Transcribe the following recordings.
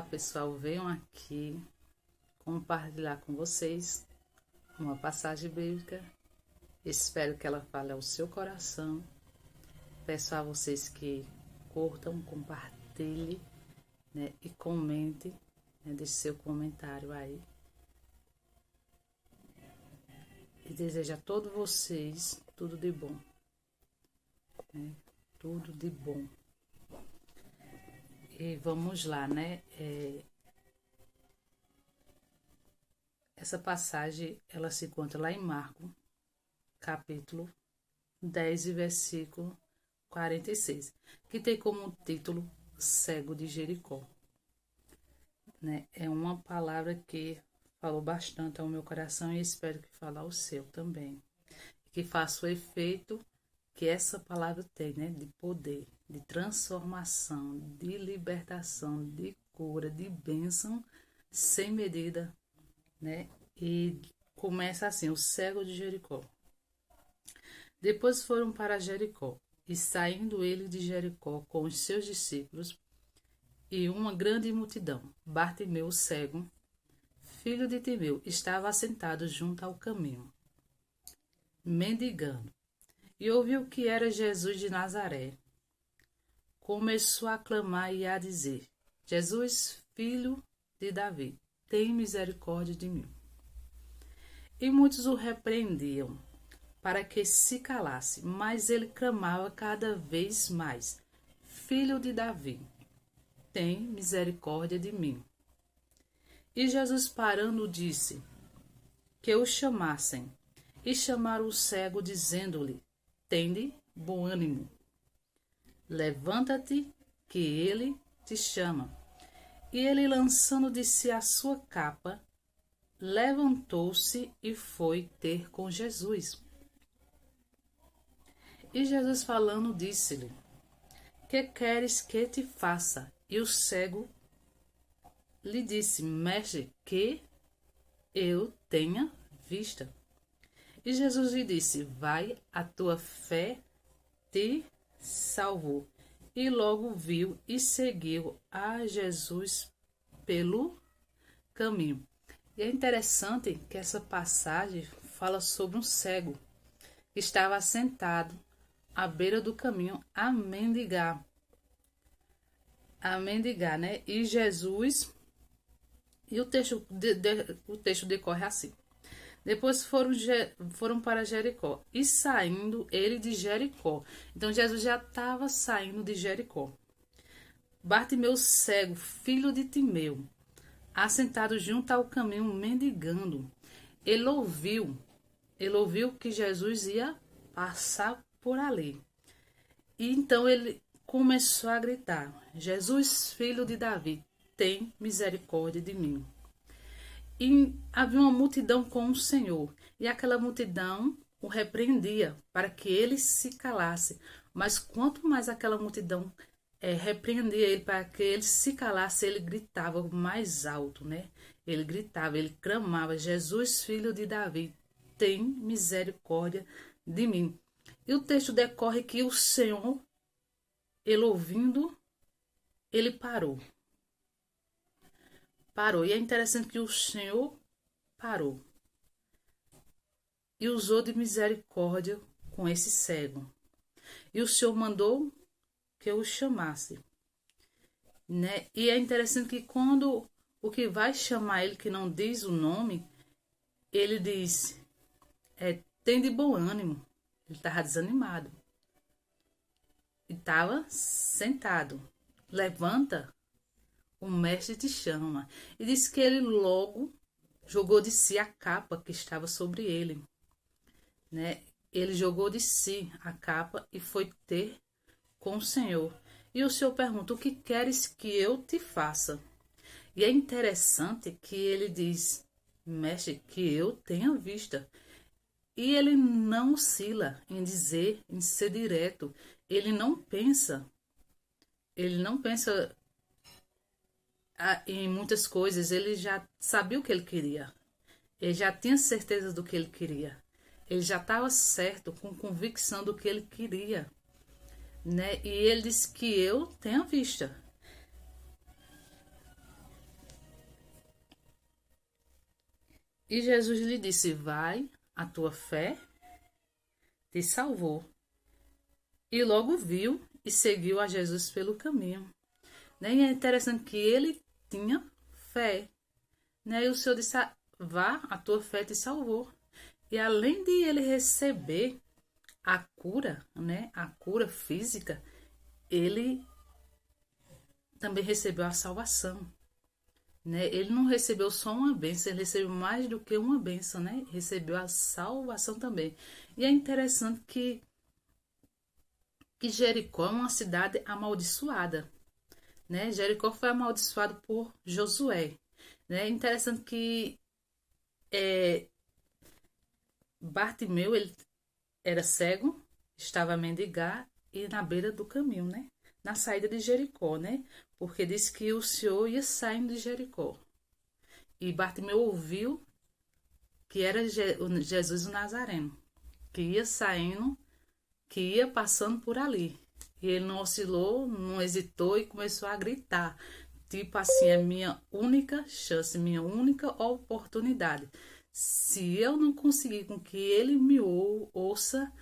Olá pessoal, venham aqui compartilhar com vocês uma passagem bíblica. Espero que ela fale ao seu coração. Peço a vocês que curtam, compartilhem, né, e comentem, né, deixe seu comentário aí. E desejo a todos vocês tudo de bom, né, tudo de bom. E vamos lá, né? Essa passagem, ela se encontra lá em Marcos, capítulo 10 e versículo 46, que tem como título Cego de Jericó. Né? É uma palavra que falou bastante ao meu coração e espero que fale ao seu também. Que faça o efeito que essa palavra tem, né? De poder, de transformação, de libertação, de cura, de bênção sem medida, né? E começa assim, o cego de Jericó. Depois foram para Jericó, e saindo ele de Jericó com os seus discípulos e uma grande multidão, Bartimeu o cego, filho de Timeu, estava assentado junto ao caminho, mendigando, e ouviu que era Jesus de Nazaré. Começou a clamar e a dizer: Jesus, filho de Davi, tem misericórdia de mim. E muitos o repreendiam para que se calasse, mas ele clamava cada vez mais: Filho de Davi, tem misericórdia de mim. E Jesus, parando, disse que o chamassem. E chamaram o cego, dizendo-lhe: Tende bom ânimo, levanta-te, que ele te chama. E ele, lançando de si a sua capa, levantou-se e foi ter com Jesus. E Jesus, falando, disse-lhe: Que queres que te faça? E o cego lhe disse: Mestre, que eu tenha vista. E Jesus lhe disse: Vai, a tua fé te salvou. E logo viu e seguiu a Jesus pelo caminho. E é interessante que essa passagem fala sobre um cego que estava sentado à beira do caminho a mendigar. Né? E Jesus, e o texto decorre assim. Depois foram para Jericó, e saindo ele de Jericó. Então Jesus já estava saindo de Jericó. Bartimeu cego, filho de Timeu, assentado junto ao caminho, mendigando. Ele ouviu que Jesus ia passar por ali. E então ele começou a gritar: Jesus, filho de Davi, tem misericórdia de mim. E havia uma multidão com o Senhor, e aquela multidão o repreendia para que ele se calasse. Mas quanto mais aquela multidão repreendia ele para que ele se calasse, ele gritava mais alto, né? Ele gritava, ele clamava: Jesus, filho de Davi, tem misericórdia de mim. E o texto decorre que o Senhor, ele ouvindo, ele parou. E é interessante que o Senhor parou e usou de misericórdia com esse cego. E o Senhor mandou que eu o chamasse, né? E é interessante que quando o que vai chamar ele, que não diz o nome, ele diz: tem de bom ânimo. Ele estava desanimado. E estava sentado. Levanta, o mestre te chama. E disse que ele logo jogou de si a capa que estava sobre ele, né? Ele jogou de si a capa e foi ter com o Senhor. E o Senhor pergunta: o que queres que eu te faça? E é interessante que ele diz: mestre, que eu tenha vista. E ele não oscila em dizer, em ser direto. Ele não pensa em muitas coisas. Ele já sabia o que ele queria. Ele já tinha certeza do que ele queria. Ele já estava certo, com convicção do que ele queria, né? E ele disse que eu tenho vista. E Jesus lhe disse: vai, a tua fé te salvou. E logo viu e seguiu a Jesus pelo caminho. Né? E é interessante que ele tinha fé. Né? E o Senhor disse: vá, a tua fé te salvou. E além de ele receber a cura, né? A cura física, ele também recebeu a salvação. Né? Ele não recebeu só uma bênção, ele recebeu mais do que uma bênção, né? Recebeu a salvação também. E é interessante que Jericó é uma cidade amaldiçoada, né? Jericó foi amaldiçoado por Josué, né? É interessante que Bartimeu, ele era cego, estava a mendigar e na beira do caminho, né? Na saída de Jericó, né? Porque disse que o Senhor ia saindo de Jericó. E Bartimeu ouviu que era Jesus o Nazareno, que ia saindo, que ia passando por ali. E ele não oscilou, não hesitou e começou a gritar. Tipo assim, é minha única chance, minha única oportunidade. Se eu não conseguir com que ele me ouça,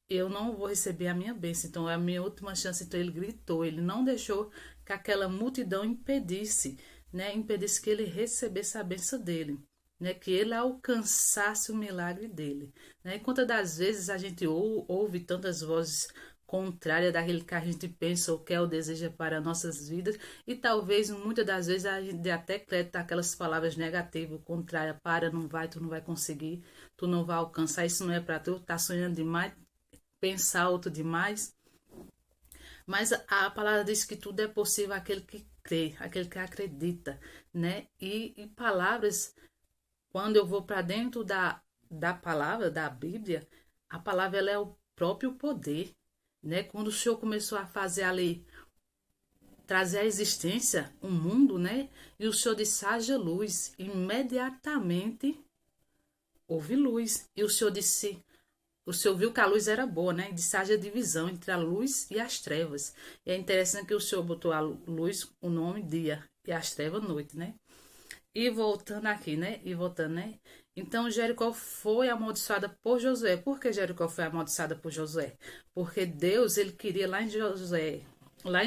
eu não vou receber a minha bênção. Então é a minha última chance. Então ele gritou, ele não deixou que aquela multidão impedisse, né? Impedisse que ele recebesse a bênção dele, né? Que ele alcançasse o milagre dele, né? E quantas das vezes a gente ouve tantas vozes contrárias daquilo que a gente pensa ou quer ou deseja para nossas vidas, e talvez muitas das vezes a gente até acredita aquelas palavras negativas, contrárias: para, não vai, tu não vai conseguir, tu não vai alcançar, isso não é para tu, tá sonhando demais, pensar alto demais. Mas a palavra diz que tudo é possível àquele que crê, aquele que acredita, né? E palavras, quando eu vou para dentro da palavra, da Bíblia, a palavra ela é o próprio poder, né? Quando o Senhor começou a fazer ali, trazer à existência o mundo, né? E o Senhor disse: haja luz. Imediatamente houve luz. E o Senhor disse: o Senhor viu que a luz era boa, né? E disse: haja divisão entre a luz e as trevas. E é interessante que o Senhor botou a luz, o nome dia, e as trevas noite, né? E voltando aqui, né? Então Jericó foi amaldiçoada por Josué. Por que Jericó foi amaldiçoada por Josué? Porque Deus, ele queria lá em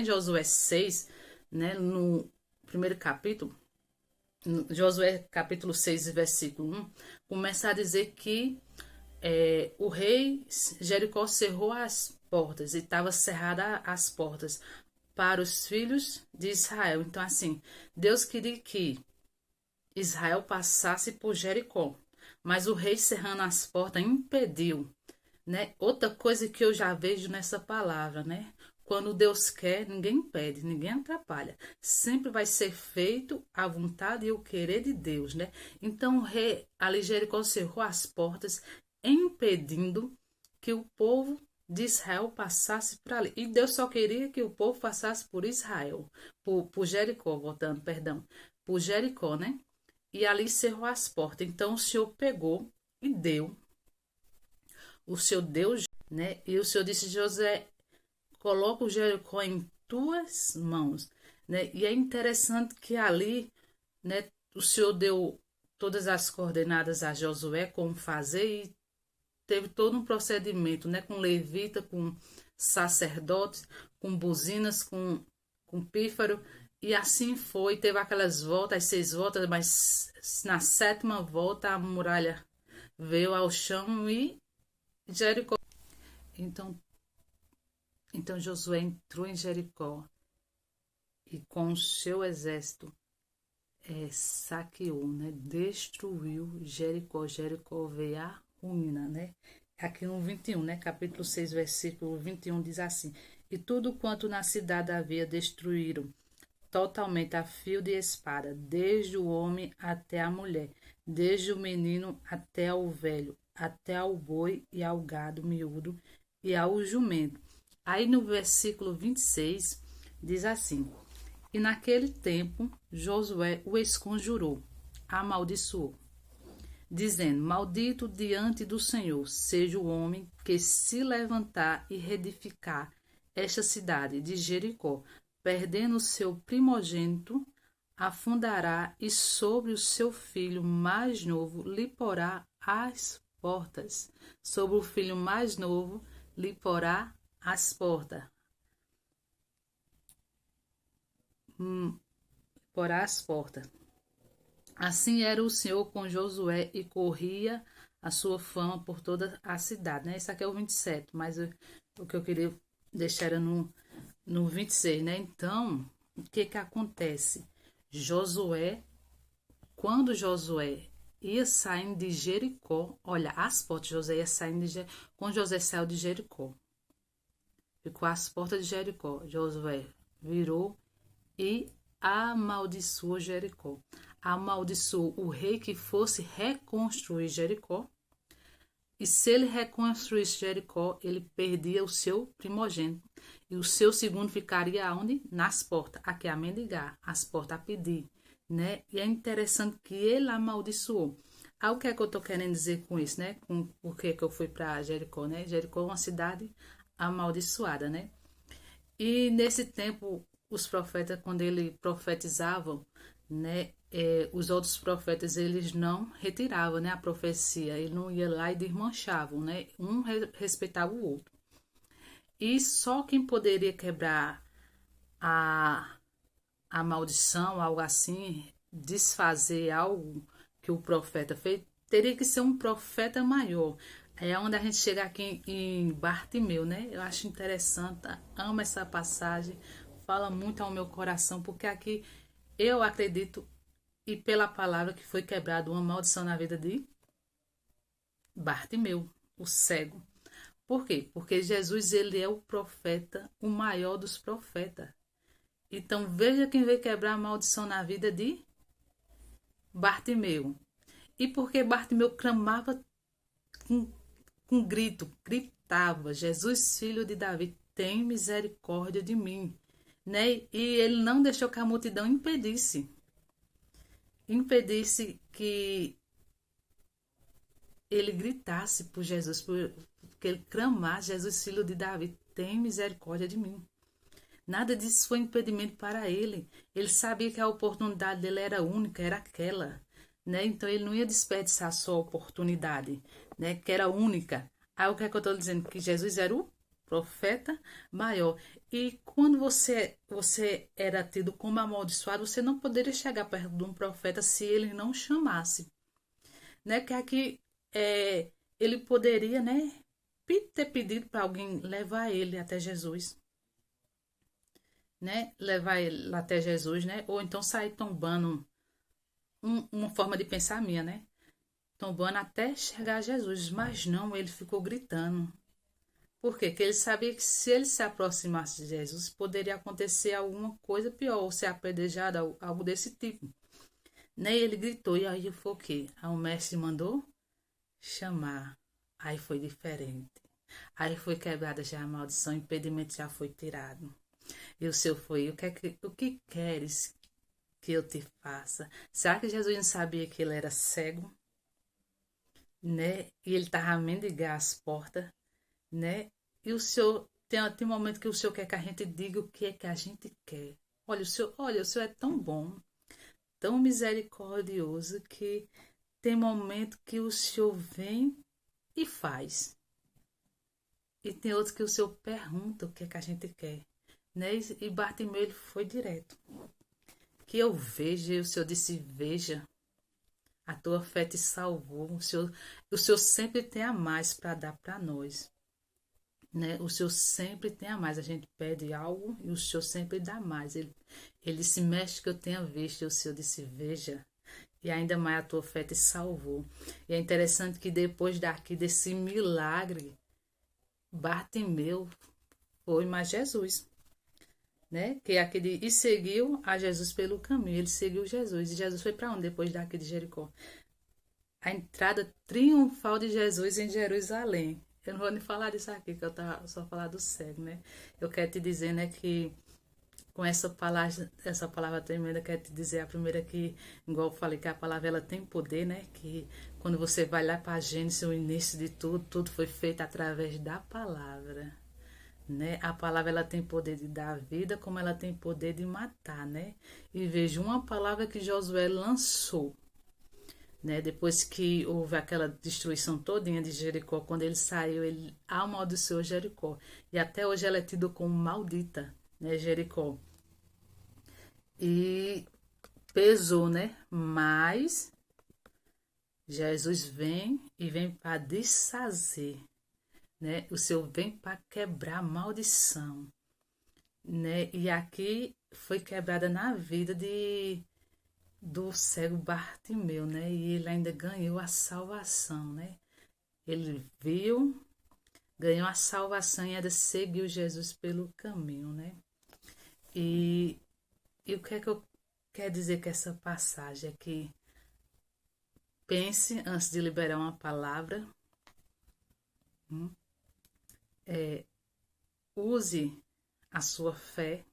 Josué 6, né? No primeiro capítulo, Josué capítulo 6, versículo 1, começa a dizer que o rei Jericó cerrou as portas, e estava cerrada as portas para os filhos de Israel. Então, assim, Deus queria que Israel passasse por Jericó, mas o rei cerrando as portas impediu, né? Outra coisa que eu já vejo nessa palavra, né? Quando Deus quer, ninguém impede, ninguém atrapalha. Sempre vai ser feito a vontade e o querer de Deus, né? Então o rei ali Jericó cerrou as portas, impedindo que o povo de Israel passasse por ali. E Deus só queria que o povo passasse por Israel, por Jericó, voltando, perdão, por Jericó, né? E ali cerrou as portas. Então o Senhor pegou e deu. O Senhor deu, né? E o Senhor disse: José, coloca o Jericó em tuas mãos, né? E é interessante que ali, né, o Senhor deu todas as coordenadas a Josué como fazer, e teve todo um procedimento, né, com levita, com sacerdotes, com buzinas, com pífaro, e assim foi. Teve aquelas voltas, as 6 voltas, mas na 7ª volta a muralha veio ao chão e Jericó. Então Josué entrou em Jericó e com o seu exército saqueou, né, destruiu Jericó. Jericó veio a ruína, né? Aqui no 21, né, capítulo 6, versículo 21 diz assim: e tudo quanto na cidade havia destruíram totalmente a fio de espada, desde o homem até a mulher, desde o menino até ao velho, até ao boi e ao gado miúdo e ao jumento. Aí no versículo 26 diz assim: e naquele tempo Josué o esconjurou, amaldiçoou, dizendo: maldito diante do Senhor seja o homem que se levantar e reedificar esta cidade de Jericó, perdendo o seu primogênito, afundará, e sobre o seu filho mais novo lhe porá as portas. Sobre o filho mais novo lhe porá as portas. Porá as portas. Assim era o Senhor com Josué, e corria a sua fama por toda a cidade. Né? Esse aqui é o 27, mas o que eu queria deixar era no 26. Né? Então, o que acontece? Quando Josué ia saindo de Jericó, olha, as portas, José ia saindo de Jericó. Quando José saiu de Jericó, ficou às portas de Jericó, Josué virou e amaldiçoou Jericó. Amaldiçoou o rei que fosse reconstruir Jericó. E se ele reconstruísse Jericó, ele perdia o seu primogênito. E o seu segundo ficaria onde? Nas portas. Aqui a mendigar, as portas a pedir. Né? E é interessante que ele amaldiçoou. O que é que eu estou querendo dizer com isso, né? Com por que eu fui para Jericó, né? Jericó é uma cidade amaldiçoada, né? E nesse tempo, os profetas, quando eles profetizavam, né? Os outros profetas, eles não retiravam, né, a profecia. Ele não ia lá e desmanchavam, né? Um respeitava o outro. E só quem poderia quebrar a maldição, algo assim, desfazer algo que o profeta fez, teria que ser um profeta maior. É onde a gente chega aqui em Bartimeu, né? Eu acho interessante, amo essa passagem, fala muito ao meu coração, porque aqui eu acredito, e pela palavra, que foi quebrada uma maldição na vida de Bartimeu, o cego. Por quê? Porque Jesus, ele é o profeta, o maior dos profetas. Então veja quem veio quebrar a maldição na vida de Bartimeu. E porque Bartimeu clamava com grito, gritava: Jesus, filho de Davi, tem misericórdia de mim. Né? E ele não deixou que a multidão impedisse que ele gritasse por Jesus, que ele clamasse: Jesus, filho de Davi, tem misericórdia de mim. Nada disso foi impedimento para ele. Ele sabia que a oportunidade dele era única, era aquela. Né? Então ele não ia desperdiçar a sua oportunidade, né? Que era única. Aí o que é que eu estou dizendo? Que Jesus era o profeta maior. E quando você era tido como amaldiçoado, você não poderia chegar perto de um profeta se ele não chamasse. Né? Que aqui ele poderia, né, ter pedido para alguém levar ele até Jesus. Né? Levar ele até Jesus, né? Ou então sair tombando, uma forma de pensar minha, né? Tombando até chegar a Jesus. Mas não, ele ficou gritando. Por quê? Porque ele sabia que se ele se aproximasse de Jesus, poderia acontecer alguma coisa pior, ou ser apedrejado, algo desse tipo. Né? E ele gritou, e aí foi o quê? Aí o mestre mandou chamar. Aí foi diferente. Aí foi quebrada já a maldição, o impedimento já foi tirado. E o seu foi: o que queres que eu te faça? Será que Jesus não sabia que ele era cego? Né? E ele estava a mendigar as portas, né? E o Senhor, tem um momento que o Senhor quer que a gente diga o que é que a gente quer. Olha, o Senhor é tão bom, tão misericordioso, que tem momento que o Senhor vem e faz. E tem outros que o Senhor pergunta o que é que a gente quer. Né? E Bartimeu, ele foi direto. Que eu veja, e o Senhor disse: veja, a tua fé te salvou. O Senhor sempre tem a mais para dar para nós. Né? O Senhor sempre tem a mais. A gente pede algo e o Senhor sempre dá mais. Ele disse: mexe que eu tenha visto. E o Senhor disse: veja, e ainda mais a tua fé te salvou. E é interessante que depois desse milagre, Bartimeu foi mais Jesus. Né? Que e seguiu a Jesus pelo caminho. Ele seguiu Jesus. E Jesus foi para onde depois daqui de Jericó? A entrada triunfal de Jesus em Jerusalém. Eu não vou nem falar disso aqui, que eu tava só falar do cego, né? Eu quero te dizer, né, que com essa palavra tremenda, eu quero te dizer a primeira que, igual eu falei, que a palavra ela tem poder, né? Que quando você vai lá para Gênesis, o início de tudo, tudo foi feito através da palavra. né? A palavra ela tem poder de dar vida, como ela tem poder de matar, né? E veja uma palavra que Josué lançou, né? Depois que houve aquela destruição todinha de Jericó, quando ele saiu, ele amaldiçoou Jericó. E até hoje ela é tida como maldita, né, Jericó. E pesou, né? Mas Jesus vem e vem para desfazer, né? O Senhor vem para quebrar a maldição, né? E aqui foi quebrada na vida do cego Bartimeu, né? E ele ainda ganhou a salvação, né? Ele viu, ganhou a salvação e ainda seguiu Jesus pelo caminho, né? E o que é que eu quero dizer com essa passagem? É que pense antes de liberar uma palavra. Use a sua fé.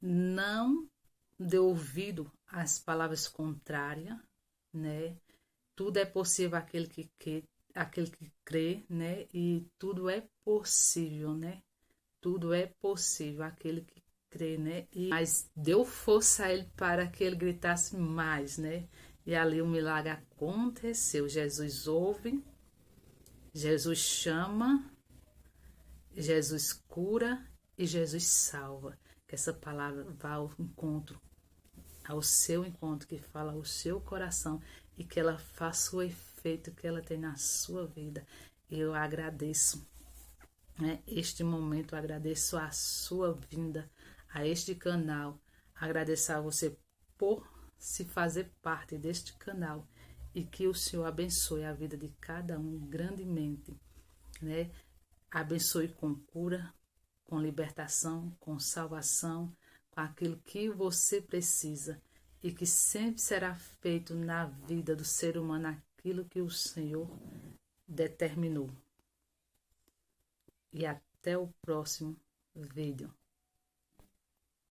Não dê ouvido às palavras contrárias, né? Tudo é possível aquele que crê, né? E tudo é possível, né? Tudo é possível aquele que crê, né? Mas deu força a ele para que ele gritasse mais, né? E ali o milagre aconteceu. Jesus ouve, Jesus chama, Jesus cura e Jesus salva. Que essa palavra vá ao seu encontro, que fala ao seu coração e que ela faça o efeito que ela tem na sua vida. Eu agradeço, né, este momento, agradeço a sua vinda a este canal, agradeço a você por se fazer parte deste canal e que o Senhor abençoe a vida de cada um grandemente, né? Abençoe com cura, com libertação, com salvação, com aquilo que você precisa e que sempre será feito na vida do ser humano aquilo que o Senhor determinou. E até o próximo vídeo.